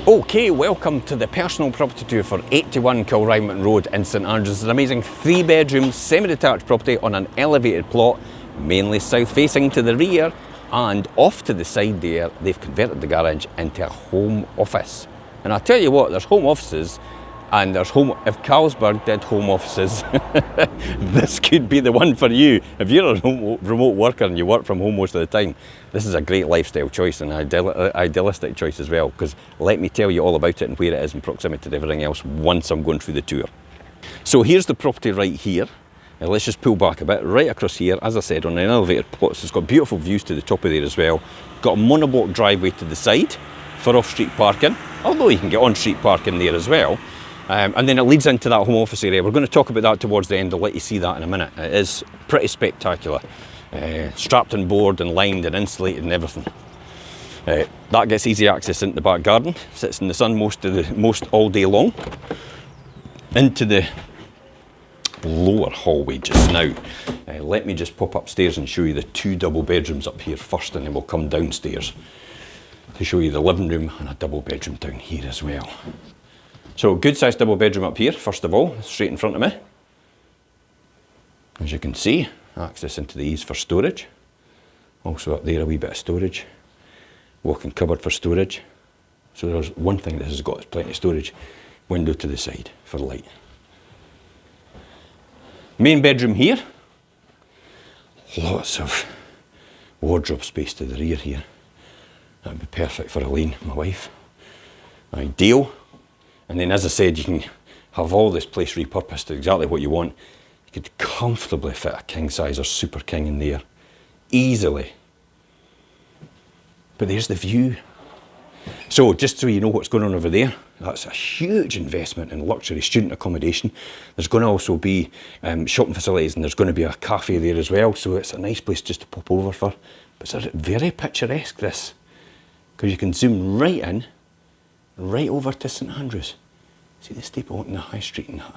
Okay, welcome to the personal property tour for 81 Kilrymont Road in St Andrews. It's an amazing 3-bedroom semi-detached property on an elevated plot, mainly south facing to the rear, and off to the side there they've converted the garage into a home office. And I'll tell you what, there's home offices and there's home, if Carlsberg did home offices, this could be the one for you. If you're a remote worker and you work from home most of the time, this is a great lifestyle choice and an idealistic choice as well, because let me tell you all about it and where it is in proximity to everything else once I'm going through the tour. So here's the property right here. Now let's just pull back a bit, right across here, as I said, on an elevated plot. So it's got beautiful views to the top of there as well. Got a monoblock driveway to the side for off-street parking, although you can get on-street parking there as well. And then it leads into that home office area. We're going to talk about that towards the end. I'll let you see that in a minute. It is pretty spectacular. Strapped and board and lined and insulated and everything. That gets easy access into the back garden. Sits in the sun most all day long. Into the lower hallway just now. Let me just pop upstairs and show you the 2 double bedrooms up here first, and then we'll come downstairs to show you the living room and a double bedroom down here as well. So good sized double bedroom up here, first of all, straight in front of me. As you can see, access into the eaves for storage. Also up there a wee bit of storage. Walk-in cupboard for storage. So there's one thing this has got, is plenty of storage. Window to the side for light. Main bedroom here. Lots of wardrobe space to the rear here. That would be perfect for Elaine, my wife. Ideal. And then, as I said, you can have all this place repurposed to exactly what you want. You could comfortably fit a king size or super king in there, easily. But there's the view. So just so you know what's going on over there, that's a huge investment in luxury student accommodation. There's going to also be shopping facilities, and there's going to be a cafe there as well. So it's a nice place just to pop over for. But it's very picturesque, this, because you can zoom right in, right over to St Andrews. See the staple and the high street and that.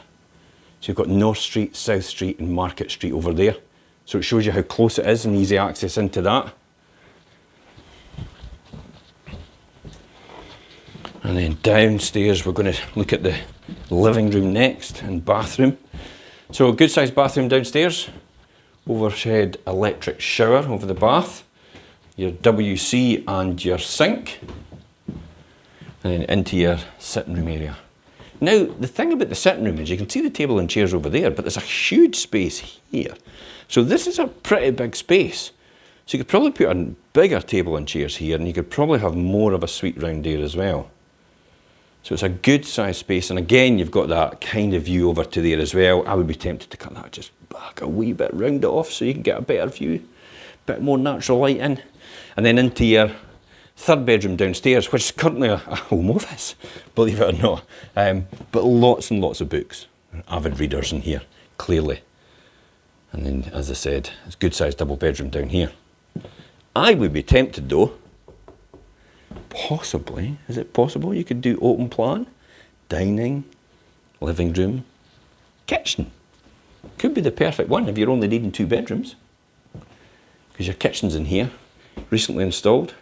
So you've got North Street, South Street and Market Street over there. So it shows you how close it is and easy access into that. And then downstairs we're going to look at the living room next and bathroom. So a good sized bathroom downstairs. Overhead electric shower over the bath. Your WC and your sink. And then into your sitting room area. Now, the thing about the sitting room is you can see the table and chairs over there, but there's a huge space here. So this is a pretty big space. So you could probably put a bigger table and chairs here, and you could probably have more of a suite round there as well. So it's a good sized space, and again, you've got that kind of view over to there as well. I would be tempted to cut that just back a wee bit, round it off so you can get a better view, bit more natural light in. And then into your 3rd bedroom downstairs, which is currently a home office, believe it or not. But lots and lots of books. Avid readers in here, clearly. And then, as I said, it's a good sized double bedroom down here. I would be tempted though, possibly, is it possible you could do open plan? Dining, living room, kitchen. Could be the perfect one if you're only needing 2 bedrooms. Because your kitchen's in here, recently installed.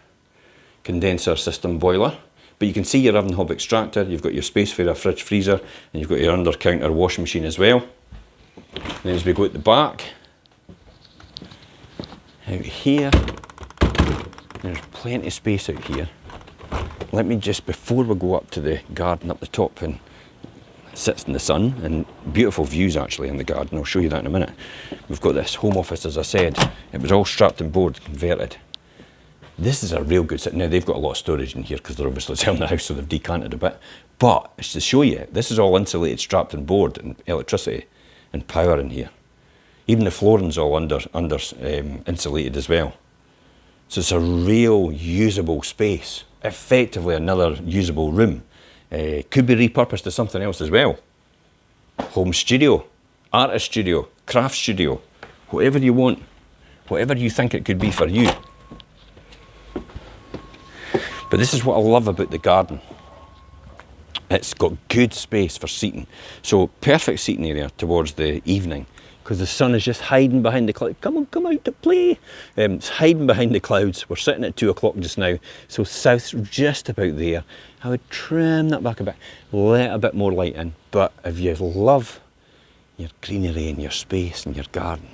Condenser system boiler, but you can see your oven hob extractor, you've got your space for a fridge freezer, and you've got your under counter washing machine as well. And then as we go at the back, out here, there's plenty of space out here. Let me just, before we go up to the garden up the top, and it sits in the sun, and beautiful views actually in the garden, I'll show you that in a minute. We've got this home office, as I said, it was all strapped and board, converted. This is a real good set. Now they've got a lot of storage in here because they're obviously selling the house, so they've decanted a bit. But it's to show you, this is all insulated, strapped and board, and electricity and power in here. Even the flooring's all under insulated as well. So it's a real usable space. Effectively another usable room. Could be repurposed to something else as well. Home studio, artist studio, craft studio, whatever you want, whatever you think it could be for you. But this is what I love about the garden. It's got good space for seating. So perfect seating area towards the evening. because the sun is just hiding behind the clouds. Come on, come out to play. It's hiding behind the clouds. We're sitting at 2 o'clock just now, so south's just about there. I would trim that back a bit, let a bit more light in. But if you love your greenery and your space and your garden,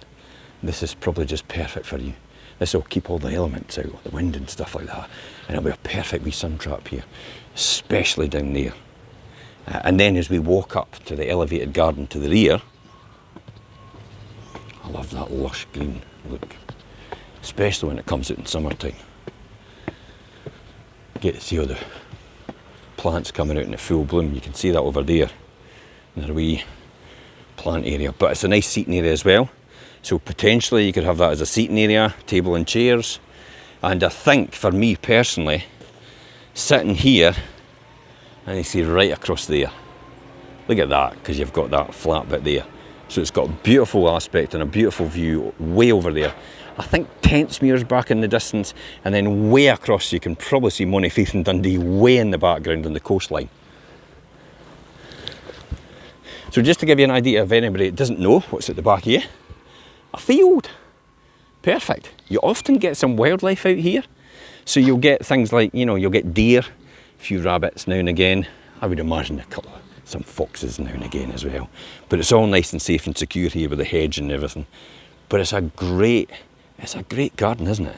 this is probably just perfect for you. This will keep all the elements out, the wind and stuff like that, and it'll be a perfect wee sun trap here, especially down there. And then as we walk up to the elevated garden to the rear, I love that lush green look, especially when it comes out in summertime. Get to see all the plants coming out in full bloom. You can see that over there in the wee plant area, but it's a nice seating area as well. So potentially you could have that as a seating area, table and chairs. And I think for me personally, sitting here, and you see right across there. Look at that, because you've got that flat bit there. So it's got a beautiful aspect and a beautiful view way over there. I think Tentsmuir's back in the distance, and then way across you can probably see Monteith and Dundee way in the background on the coastline. So just to give you an idea of anybody that doesn't know what's at the back here, a field. Perfect. You often get some wildlife out here. So you'll get things like, you know, you'll get deer, a few rabbits now and again. I would imagine some foxes now and again as well. But it's all nice and safe and secure here with the hedge and everything. But it's a great garden, isn't it?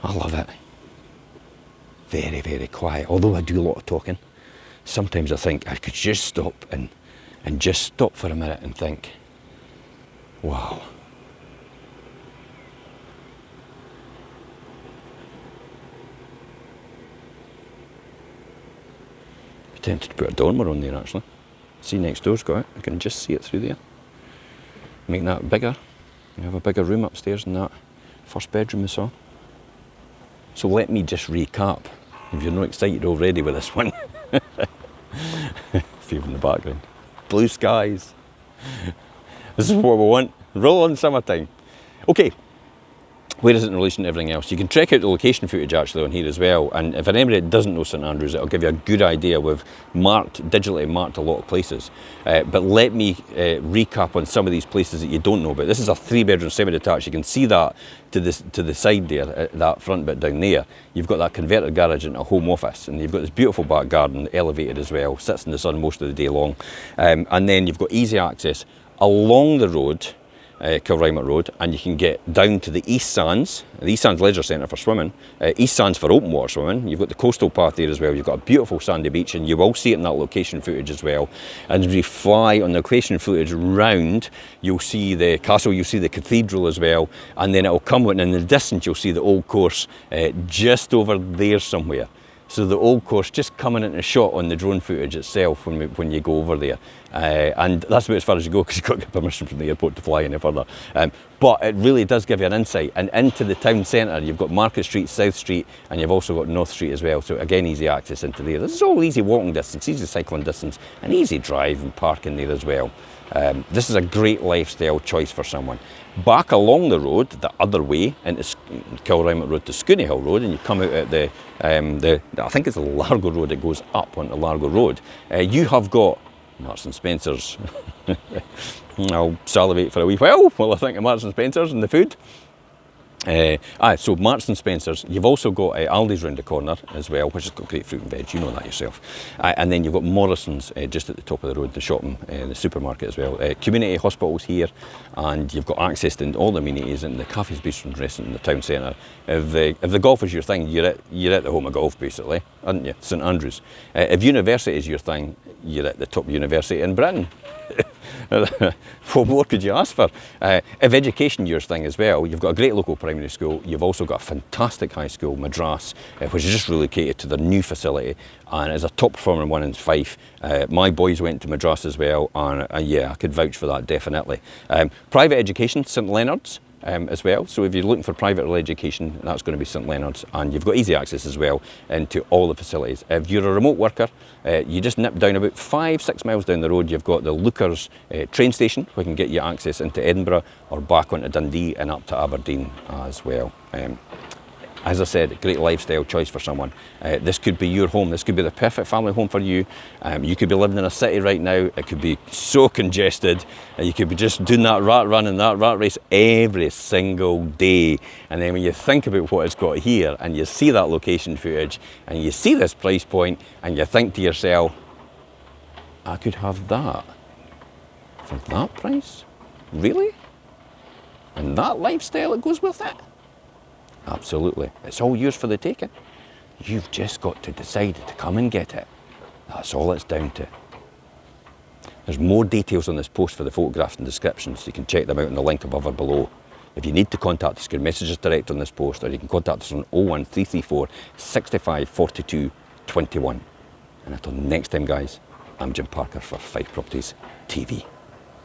I love it. Very, very quiet. Although I do a lot of talking, sometimes I think I could just stop and just stop for a minute and think, wow. I'm tempted to put a dormer on there actually. See, next door's got it. I can just see it through there. Make that bigger. You have a bigger room upstairs in that first bedroom we saw. So let me just recap, if you're not excited already with this one. Feel in the background. Blue skies. This is what we want. Roll on summertime. Okay, where is it in relation to everything else? You can check out the location footage actually on here as well, and if anybody doesn't know St Andrews, it'll give you a good idea. We've digitally marked a lot of places, but let me recap on some of these places that you don't know about. This is a 3-bedroom semi-detached. You can see that to the side there, that front bit down there. You've got that converted garage into a home office, and you've got this beautiful back garden, elevated as well, sits in the sun most of the day long, and then you've got easy access along the road, Kilrymont Road, and you can get down to the East Sands, the East Sands Leisure Centre for swimming, East Sands for open water swimming. You've got the coastal path there as well. You've got a beautiful sandy beach, and you will see it in that location footage as well. And as we fly on the location footage round, you'll see the castle, you'll see the cathedral as well, and then it'll come in the distance, you'll see the old course just over there somewhere. So the old course just coming into shot on the drone footage itself when you go over there. And that's about as far as you go, because you've got to get permission from the airport to fly any further. But it really does give you an insight. And into the town centre, you've got Market Street, South Street, and you've also got North Street as well. So again, easy access into there. This is all easy walking distance, easy cycling distance, and easy drive and parking there as well. This is a great lifestyle choice for someone. Back along the road, the other way, into Kilrymont Road to Scooney Hill Road, and you come out at I think it's the Largo Road that goes up onto Largo Road. You have got Marks and Spencer's. I'll salivate for a wee while I think of Marks and Spencer's and the food. So Marks and Spencer's. You've also got Aldi's round the corner as well, which has got great fruit and veg, you know that yourself. And then you've got Morrison's just at the top of the road, the shopping, the supermarket as well. Community hospitals here, and you've got access to all the amenities and the cafes, bistros and restaurants in the town centre. If the golf is your thing, you're at the home of golf basically, aren't you? St Andrews. If university is your thing, you're at the top university in Britain. What more could you ask for? If education your thing as well, you've got a great local primary school. You've also got a fantastic high school, Madras, which is just relocated to their new facility and is a top performing one in Fife. My boys went to Madras as well, and yeah, I could vouch for that definitely. Private education, St Leonard's. As well, so if you're looking for private education, that's going to be St Leonard's, and you've got easy access as well into all the facilities. If you're a remote worker, you just nip down about 5-6 miles down the road, you've got the Lookers train station, which can get you access into Edinburgh or back onto Dundee and up to Aberdeen as well. As I said, a great lifestyle choice for someone. This could be your home. This could be the perfect family home for you. You could be living in a city right now. It could be so congested. You could be just doing that rat run and that rat race every single day. And then when you think about what it's got here and you see that location footage and you see this price point and you think to yourself, I could have that for that price? Really? And that lifestyle that goes with it? Absolutely. It's all yours for the taking. You've just got to decide to come and get it. That's all it's down to. There's more details on this post for the photographs and descriptions. You can check them out in the link above or below. If you need to contact us, you can message us direct on this post, or you can contact us on 01334 65 42 21. And until next time, guys, I'm Jim Parker for Fife Properties TV.